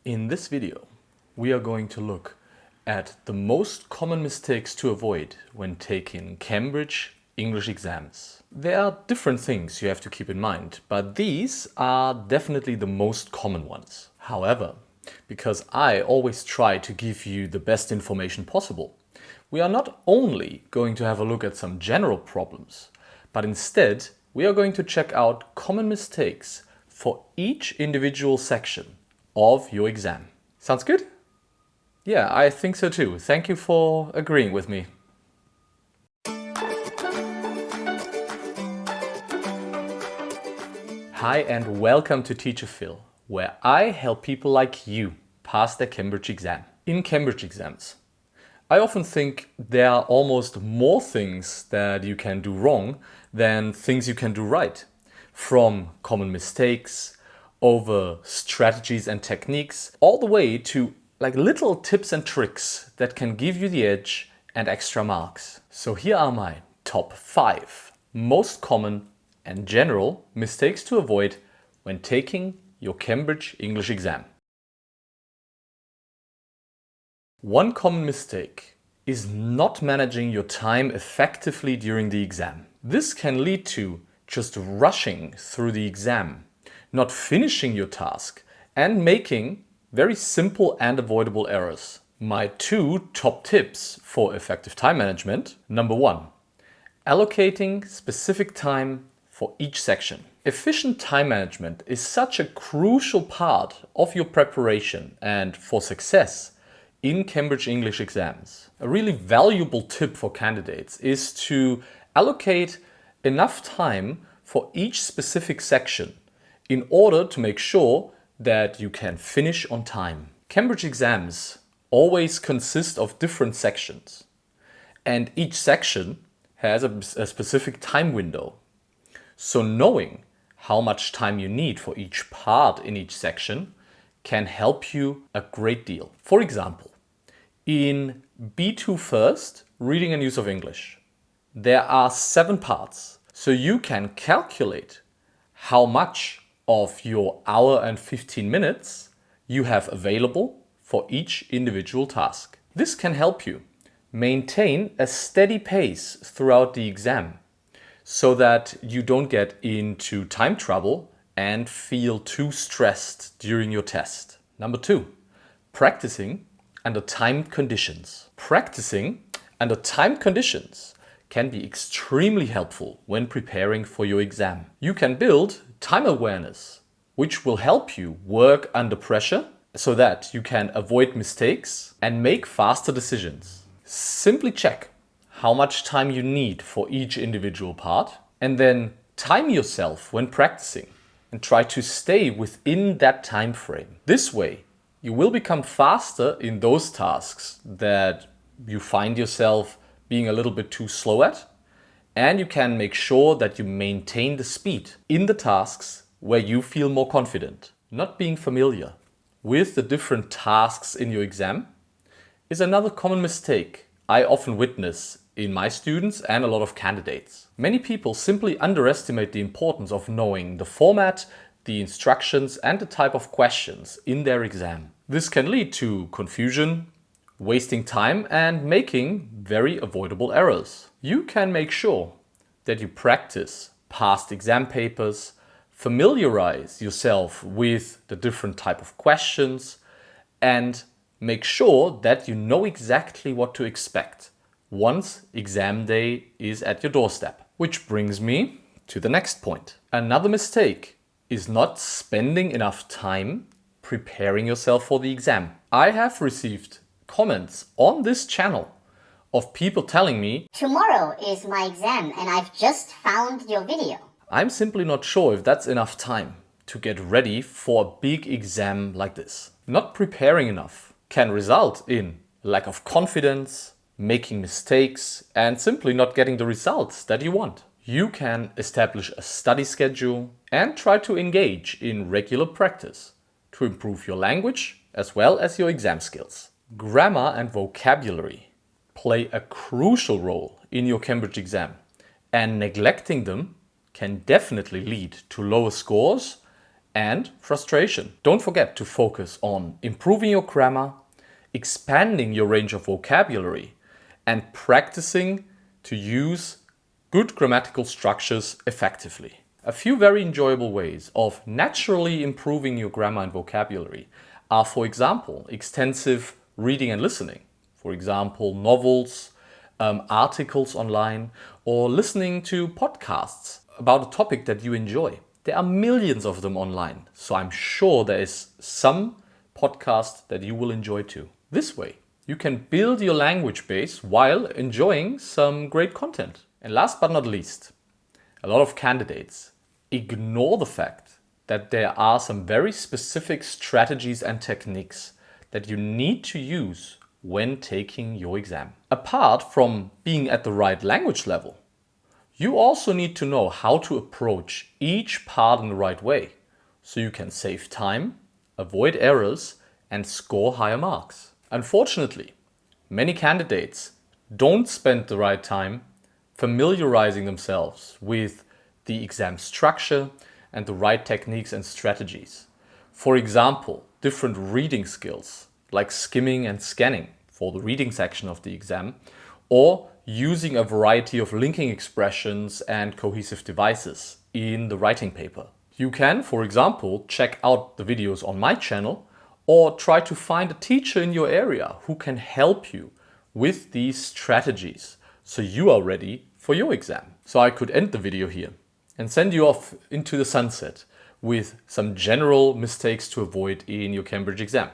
In this video, we are going to look at the most common mistakes to avoid when taking Cambridge English exams. There are different things you have to keep in mind, but these are definitely the most common ones. However, because I always try to give you the best information possible, we are not only going to have a look at some general problems, but instead we are going to check out common mistakes for each individual section of your exam. Sounds good? Yeah, I think so too. Thank you for agreeing with me. Hi and welcome to Teacher Phil, where I help people like you pass their Cambridge exam. In Cambridge exams, I often think there are almost more things that you can do wrong than things you can do right. From common mistakes, over strategies and techniques, all the way to little tips and tricks that can give you the edge and extra marks. So here are my top 5 most common and general mistakes to avoid when taking your Cambridge English exam. One common mistake is not managing your time effectively during the exam. This can lead to just rushing through the exam, not finishing your task, and making very simple and avoidable errors. My 2 top tips for effective time management. Number 1, allocating specific time for each section. Efficient time management is such a crucial part of your preparation and for success in Cambridge English exams. A really valuable tip for candidates is to allocate enough time for each specific section in order to make sure that you can finish on time. Cambridge exams always consist of different sections, and each section has a specific time window. So knowing how much time you need for each part in each section can help you a great deal. For example, in B2 First, Reading and Use of English, there are 7 parts. So you can calculate how much of your hour and 15 minutes you have available for each individual task. This can help you maintain a steady pace throughout the exam so that you don't get into time trouble and feel too stressed during your test. Number 2, practicing under timed conditions. Practicing under timed conditions can be extremely helpful when preparing for your exam. You can build time awareness, which will help you work under pressure so that you can avoid mistakes and make faster decisions. Simply check how much time you need for each individual part and then time yourself when practicing and try to stay within that time frame. This way, you will become faster in those tasks that you find yourself being a little bit too slow at, and you can make sure that you maintain the speed in the tasks where you feel more confident. Not being familiar with the different tasks in your exam is another common mistake I often witness in my students and a lot of candidates. Many people simply underestimate the importance of knowing the format, the instructions, and the type of questions in their exam. This can lead to confusion, wasting time, and making very avoidable errors. You can make sure that you practice past exam papers, familiarize yourself with the different type of questions, and make sure that you know exactly what to expect once exam day is at your doorstep. Which brings me to the next point. Another mistake is not spending enough time preparing yourself for the exam. I have received comments on this channel of people telling me, "Tomorrow is my exam and I've just found your video." I'm simply not sure if that's enough time to get ready for a big exam like this. Not preparing enough can result in lack of confidence, making mistakes, and simply not getting the results that you want. You can establish a study schedule and try to engage in regular practice to improve your language as well as your exam skills. Grammar and vocabulary play a crucial role in your Cambridge exam, and neglecting them can definitely lead to lower scores and frustration. Don't forget to focus on improving your grammar, expanding your range of vocabulary, and practicing to use good grammatical structures effectively. A few very enjoyable ways of naturally improving your grammar and vocabulary are, for example, extensive reading and listening. For example, novels, articles online, or listening to podcasts about a topic that you enjoy. There are millions of them online, so I'm sure there is some podcast that you will enjoy too. This way, you can build your language base while enjoying some great content. And last but not least, a lot of candidates ignore the fact that there are some very specific strategies and techniques that you need to use when taking your exam. Apart from being at the right language level, you also need to know how to approach each part in the right way so you can save time, avoid errors, and score higher marks. Unfortunately, many candidates don't spend the right time familiarizing themselves with the exam structure and the right techniques and strategies. For example, different reading skills like skimming and scanning for the reading section of the exam, or using a variety of linking expressions and cohesive devices in the writing paper. You can, for example, check out the videos on my channel or try to find a teacher in your area who can help you with these strategies so you are ready for your exam. So I could end the video here and send you off into the sunset with some general mistakes to avoid in your Cambridge exam.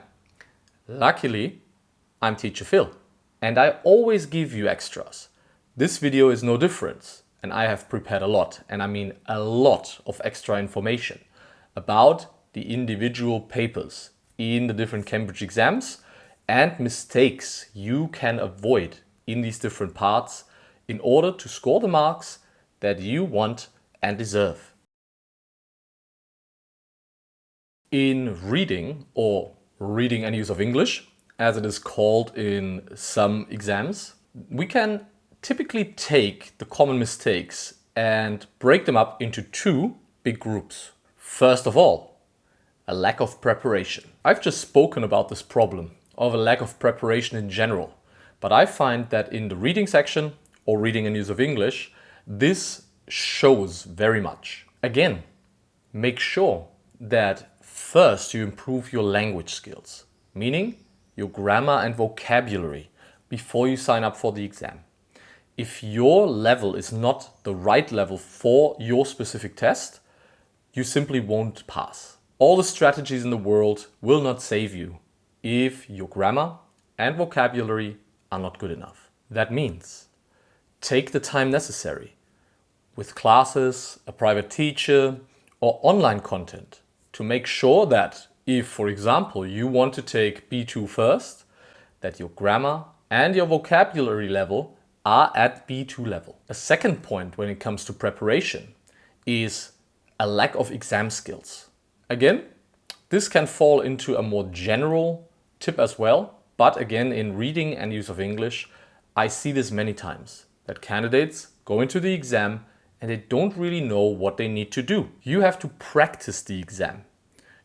Luckily, I'm Teacher Phil, and I always give you extras. This video is no different, and I have prepared a lot, and I mean a lot of extra information about the individual papers in the different Cambridge exams and mistakes you can avoid in these different parts in order to score the marks that you want and deserve. In reading, or reading and use of English, as it is called in some exams, we can typically take the common mistakes and break them up into two big groups. First of all, a lack of preparation. I've just spoken about this problem of a lack of preparation in general, but I find that in the reading section or reading and use of English, this shows very much. Again, make sure that first you improve your language skills, meaning your grammar and vocabulary, before you sign up for the exam. If your level is not the right level for your specific test, you simply won't pass. All the strategies in the world will not save you if your grammar and vocabulary are not good enough. That means take the time necessary with classes, a private teacher, or online content to make sure that if, for example, you want to take B2 first, that your grammar and your vocabulary level are at B2 level. A second point when it comes to preparation is a lack of exam skills. Again, this can fall into a more general tip as well, but again, in reading and use of English, I see this many times, that candidates go into the exam and they don't really know what they need to do. You have to practice the exam.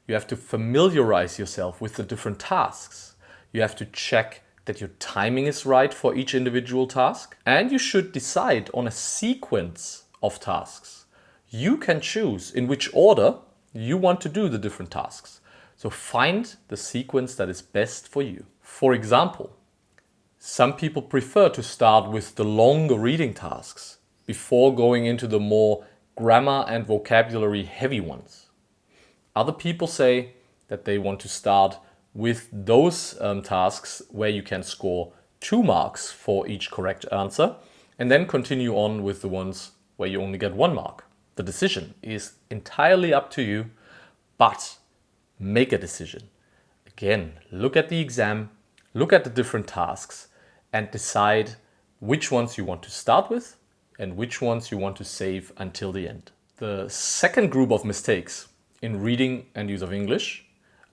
You have to familiarize yourself with the different tasks. You have to check that your timing is right for each individual task. And you should decide on a sequence of tasks. You can choose in which order you want to do the different tasks. So find the sequence that is best for you. For example, some people prefer to start with the longer reading tasks before going into the more grammar and vocabulary heavy ones. Other people say that they want to start with those tasks where you can score 2 marks for each correct answer and then continue on with the ones where you only get 1 mark. The decision is entirely up to you, but make a decision. Again, look at the exam, look at the different tasks and decide which ones you want to start with and which ones you want to save until the end. The second group of mistakes in reading and use of English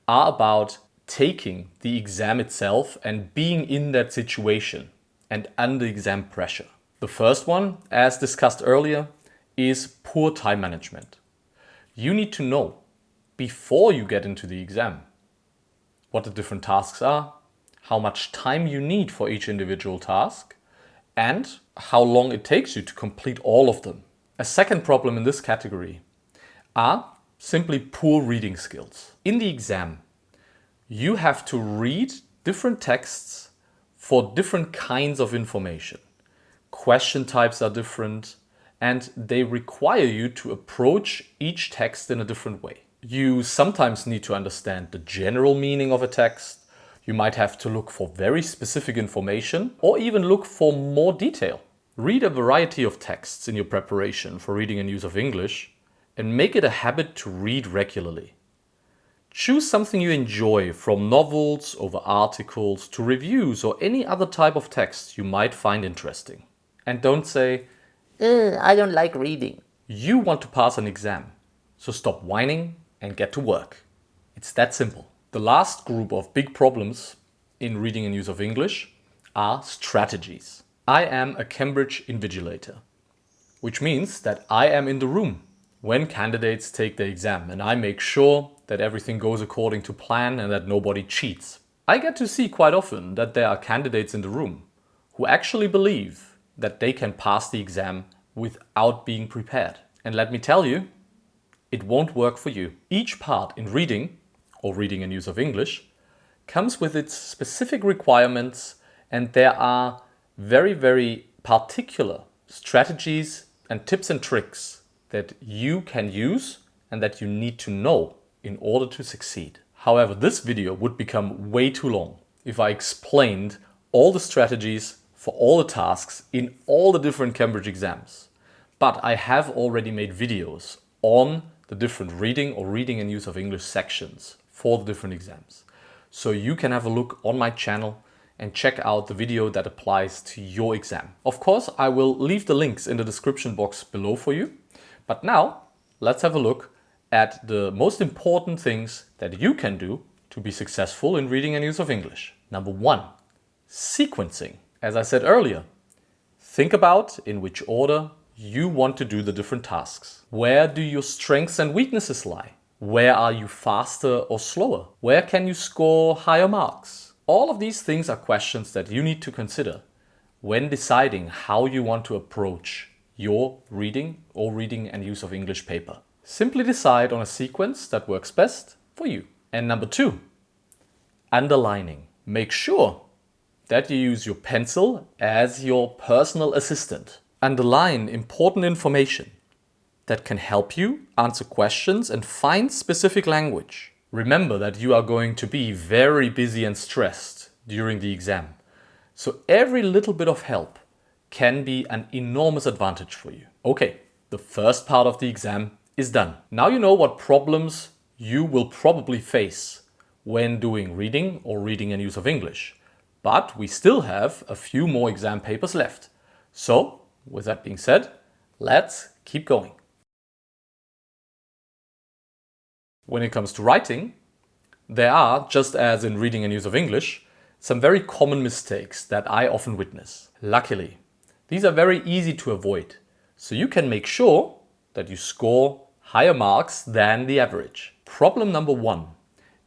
are about taking the exam itself and being in that situation and under exam pressure. The first one, as discussed earlier, is poor time management. You need to know before you get into the exam. What the different tasks are, how much time you need for each individual task, and how long it takes you to complete all of them. A second problem in this category are simply poor reading skills. In the exam, you have to read different texts for different kinds of information. Question types are different, and they require you to approach each text in a different way. You sometimes need to understand the general meaning of a text. You might have to look for very specific information or even look for more detail. Read a variety of texts in your preparation for reading and use of English and make it a habit to read regularly. Choose something you enjoy, from novels over articles to reviews or any other type of text you might find interesting. And don't say, I don't like reading. You want to pass an exam, so stop whining and get to work. It's that simple. The last group of big problems in reading and use of English are strategies. I am a Cambridge invigilator, which means that I am in the room when candidates take the exam and I make sure that everything goes according to plan and that nobody cheats. I get to see quite often that there are candidates in the room who actually believe that they can pass the exam without being prepared. And let me tell you, it won't work for you. Each part in reading, or reading and use of English, comes with its specific requirements, and there are very, very particular strategies and tips and tricks that you can use and that you need to know in order to succeed. However, this video would become way too long if I explained all the strategies for all the tasks in all the different Cambridge exams. But I have already made videos on the different reading or reading and use of English sections for the different exams. So you can have a look on my channel and check out the video that applies to your exam. Of course, I will leave the links in the description box below for you. But now, let's have a look at the most important things that you can do to be successful in reading and use of English. Number 1, sequencing. As I said earlier, think about in which order you want to do the different tasks. Where do your strengths and weaknesses lie? Where are you faster or slower? Where can you score higher marks? All of these things are questions that you need to consider when deciding how you want to approach your reading or reading and use of English paper. Simply decide on a sequence that works best for you. And number 2, underlining. Make sure that you use your pencil as your personal assistant. Underline important information that can help you answer questions and find specific language. Remember that you are going to be very busy and stressed during the exam. So every little bit of help can be an enormous advantage for you. Okay, the first part of the exam is done. Now you know what problems you will probably face when doing reading or reading and use of English. But we still have a few more exam papers left. So, with that being said, let's keep going. When it comes to writing, there are, just as in reading and use of English, some very common mistakes that I often witness. Luckily, these are very easy to avoid, so you can make sure that you score higher marks than the average. Problem number 1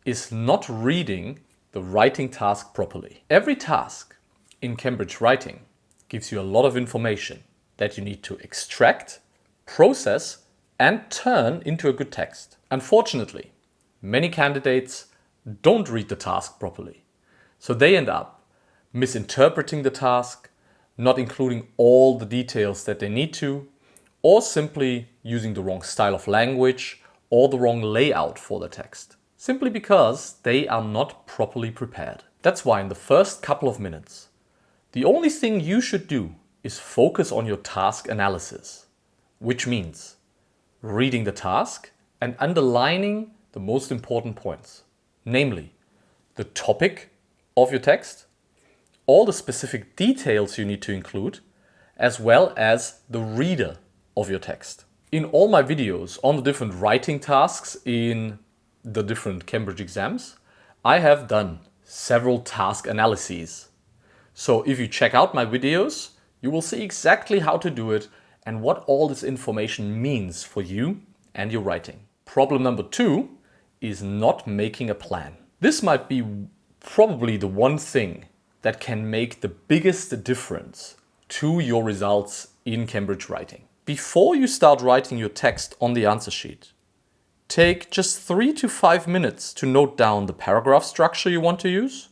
is not reading the writing task properly. Every task in Cambridge Writing gives you a lot of information that you need to extract, process, and turn into a good text. Unfortunately, many candidates don't read the task properly, so they end up misinterpreting the task, not including all the details that they need to, or simply using the wrong style of language or the wrong layout for the text, simply because they are not properly prepared. That's why in the first couple of minutes, the only thing you should do is focus on your task analysis, which means reading the task and underlining the most important points, namely the topic of your text, all the specific details you need to include, as well as the reader of your text. In all my videos on the different writing tasks in the different Cambridge exams, I have done several task analyses. So if you check out my videos, you will see exactly how to do it and what all this information means for you and your writing. Problem number 2 is not making a plan. This might be probably the one thing that can make the biggest difference to your results in Cambridge writing. Before you start writing your text on the answer sheet, take just 3 to 5 minutes to note down the paragraph structure you want to use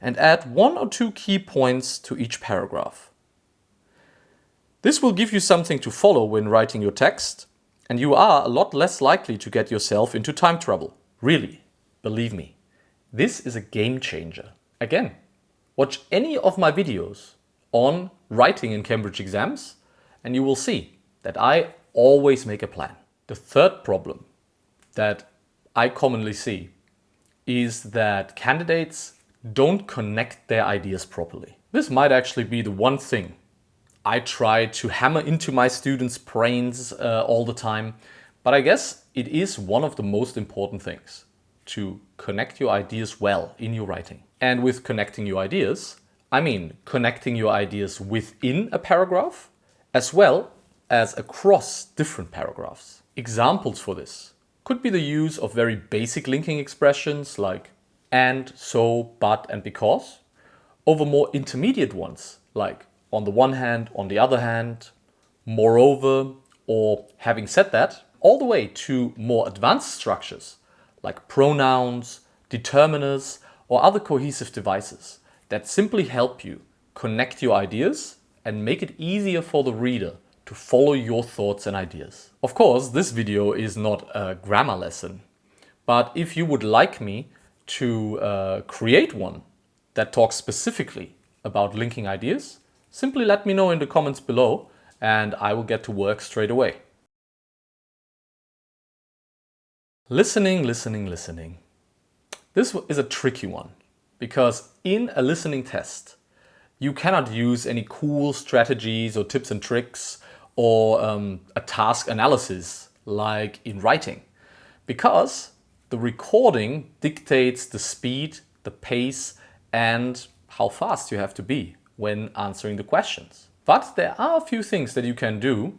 and add 1 or 2 key points to each paragraph. This will give you something to follow when writing your text, and you are a lot less likely to get yourself into time trouble. Really, believe me, this is a game changer. Again, watch any of my videos on writing in Cambridge exams and you will see that I always make a plan. The third problem that I commonly see is that candidates don't connect their ideas properly. This might actually be the one thing I try to hammer into my students' brains all the time, but I guess it is one of the most important things to connect your ideas well in your writing. And with connecting your ideas, I mean connecting your ideas within a paragraph as well as across different paragraphs. Examples for this could be the use of very basic linking expressions like and, so, but, and because, over more intermediate ones like on the one hand, on the other hand, moreover, or having said that, all the way to more advanced structures like pronouns, determiners, or other cohesive devices that simply help you connect your ideas and make it easier for the reader to follow your thoughts and ideas. Of course, this video is not a grammar lesson, but if you would like me to create one that talks specifically about linking ideas, simply let me know in the comments below and I will get to work straight away. Listening, listening, listening. This is a tricky one because in a listening test, you cannot use any cool strategies or tips and tricks or a task analysis like in writing, because the recording dictates the speed, the pace, and how fast you have to be when answering the questions. But there are a few things that you can do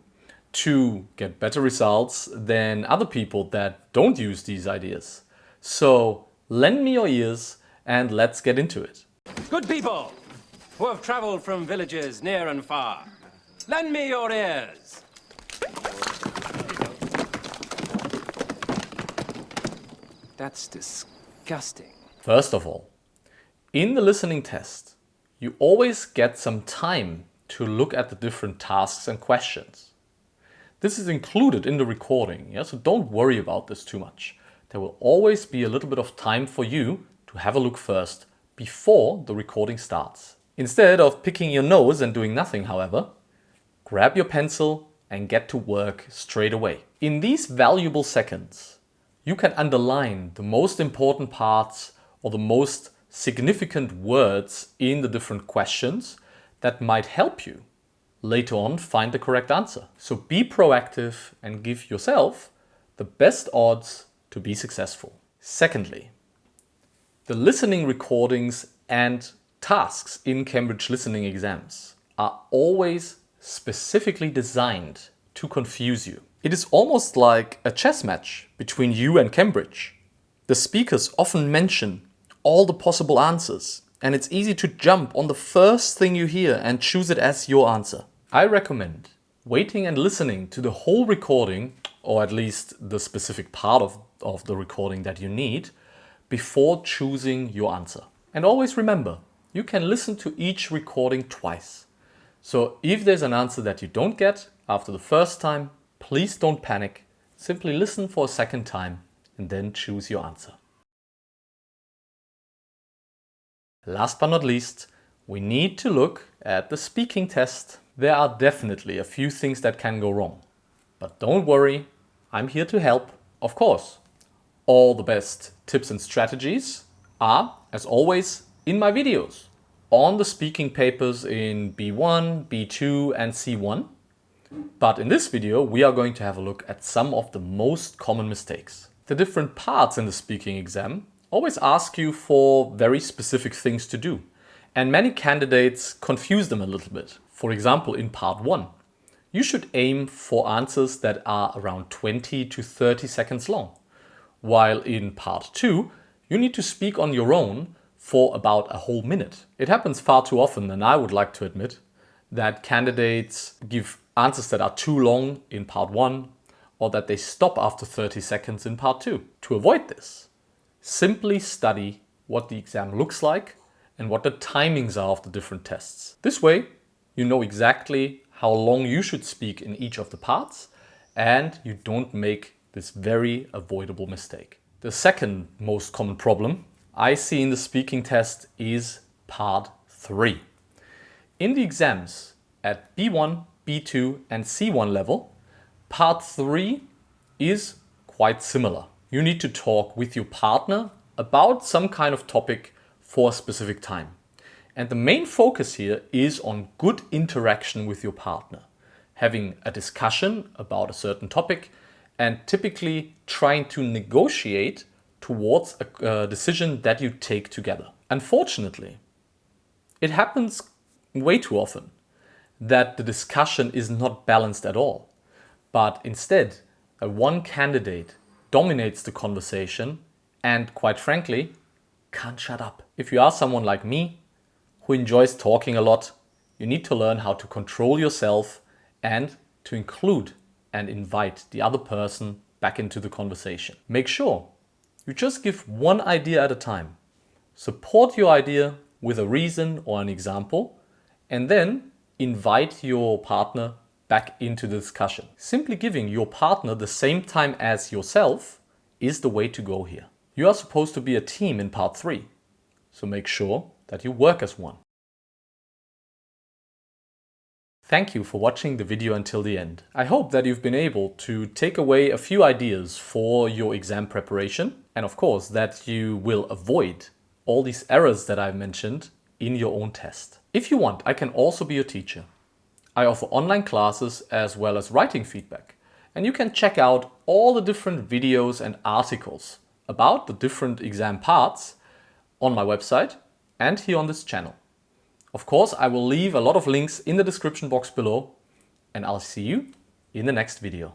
to get better results than other people that don't use these ideas. So lend me your ears and let's get into it. Good people who have traveled from villages near and far, lend me your ears. That's disgusting. First of all, in the listening test, you always get some time to look at the different tasks and questions. This is included in the recording, so don't worry about this too much. There will always be a little bit of time for you to have a look first before the recording starts. Instead of picking your nose and doing nothing, however, grab your pencil and get to work straight away. In these valuable seconds, you can underline the most important parts or the most significant words in the different questions that might help you later on find the correct answer. So be proactive and give yourself the best odds to be successful. Secondly, the listening recordings and tasks in Cambridge listening exams are always specifically designed to confuse you. It is almost like a chess match between you and Cambridge. The speakers often mention all the possible answers, and it's easy to jump on the first thing you hear and choose it as your answer. I recommend waiting and listening to the whole recording, or at least the specific part of the recording that you need, before choosing your answer. And always remember, you can listen to each recording twice. So if there's an answer that you don't get after the first time, please don't panic. Simply listen for a second time and then choose your answer. Last but not least, we need to look at the speaking test. There are definitely a few things that can go wrong, but don't worry, I'm here to help. Of course, all the best tips and strategies are, as always, in my videos on the speaking papers in B1, B2 and C1. But in this video, we are going to have a look at some of the most common mistakes. The different parts in the speaking exam always ask you for very specific things to do, and many candidates confuse them a little bit. For example, in part 1, you should aim for answers that are around 20 to 30 seconds long, while in part 2, you need to speak on your own for about a whole minute. It happens far too often, and I would like to admit, that candidates give answers that are too long in part 1 or that they stop after 30 seconds in part 2. To avoid this, simply study what the exam looks like and what the timings are of the different tests. This way, you know exactly how long you should speak in each of the parts, and you don't make this very avoidable mistake. The second most common problem I see in the speaking test is part 3. In the exams at B1, B2 and C1 level, part 3 is quite similar. You need to talk with your partner about some kind of topic for a specific time. And the main focus here is on good interaction with your partner, having a discussion about a certain topic and typically trying to negotiate towards a decision that you take together. Unfortunately, it happens way too often that the discussion is not balanced at all, but instead one candidate dominates the conversation and, quite frankly, can't shut up. If you are someone like me who enjoys talking a lot, you need to learn how to control yourself and to include and invite the other person back into the conversation. Make sure you just give one idea at a time. Support your idea with a reason or an example, and then invite your partner back into the discussion. Simply giving your partner the same time as yourself is the way to go here. You are supposed to be a team in part 3, so make sure that you work as one. Thank you for watching the video until the end. I hope that you've been able to take away a few ideas for your exam preparation, and of course that you will avoid all these errors that I've mentioned in your own test. If you want, I can also be your teacher. I offer online classes as well as writing feedback, and you can check out all the different videos and articles about the different exam parts on my website and here on this channel. Of course, I will leave a lot of links in the description box below, and I'll see you in the next video.